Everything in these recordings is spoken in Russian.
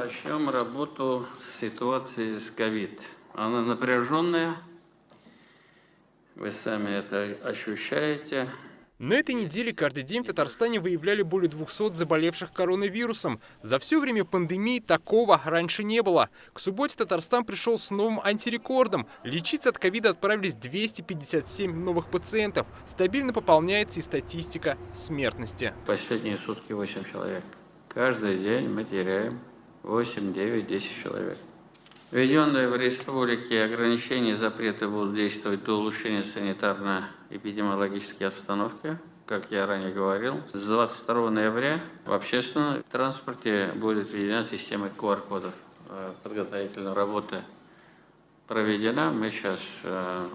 Начнем работу с ситуации с ковид. Она напряженная, вы сами это ощущаете. На этой неделе каждый день в Татарстане выявляли более 200 заболевших коронавирусом. За все время пандемии такого раньше не было. К субботе Татарстан пришел с новым антирекордом. Лечиться от ковида отправились 257 новых пациентов. Стабильно пополняется и статистика смертности. Последние сутки 8 человек. Каждый день мы теряем 8, 9, 10 человек. Введенные в республике ограничения и запреты будут действовать до улучшения санитарно-эпидемиологической обстановки. Как я ранее говорил, с 22 ноября в общественном транспорте будет введена система QR-кодов. Подготовительная работа проведена. Мы сейчас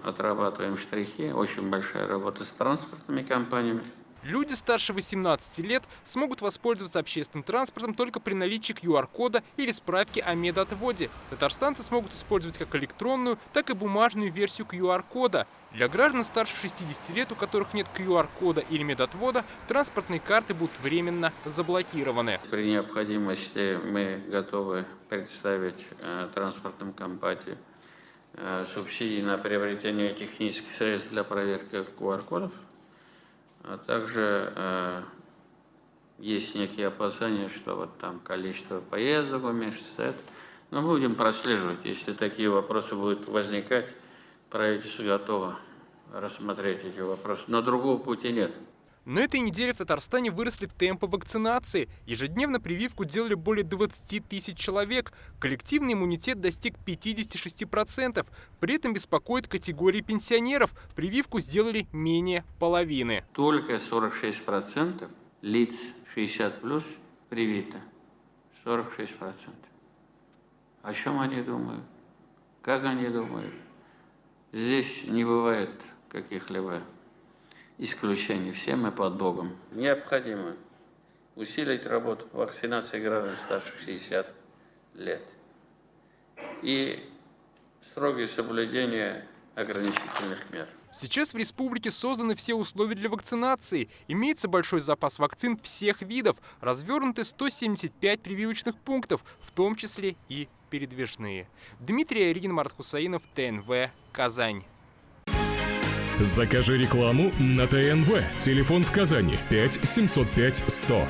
отрабатываем штрихи. Очень большая работа с транспортными компаниями. Люди старше 18 лет смогут воспользоваться общественным транспортом только при наличии QR-кода или справки о медотводе. Татарстанцы смогут использовать как электронную, так и бумажную версию QR-кода. Для граждан старше 60 лет, у которых нет QR-кода или медотвода, транспортные карты будут временно заблокированы. При необходимости мы готовы представить транспортным компаниям субсидии на приобретение технических средств для проверки QR-кодов. А также есть некие опасения, что вот там количество поездок уменьшится. Но мы будем прослеживать. Если такие вопросы будут возникать, правительство готово рассмотреть эти вопросы. Но другого пути нет. На этой неделе в Татарстане выросли темпы вакцинации. Ежедневно прививку делали более 20 тысяч человек. Коллективный иммунитет достиг 56%. При этом беспокоит категории пенсионеров. Прививку сделали менее половины. Только 46% лиц 60+ привито. 46%. О чем они думают? Как они думают? Здесь не бывает каких-либо исключений. Все мы под Богом. Необходимо усилить работу по вакцинации граждан старше 60 лет и строгое соблюдение ограничительных мер. Сейчас в республике созданы все условия для вакцинации. Имеется большой запас вакцин всех видов. Развернуты 175 прививочных пунктов, в том числе и передвижные. Дмитрий Айрин, Марат Хусаинов, ТНВ, Казань. Закажи рекламу на ТНВ. Телефон в Казани 5 705 100.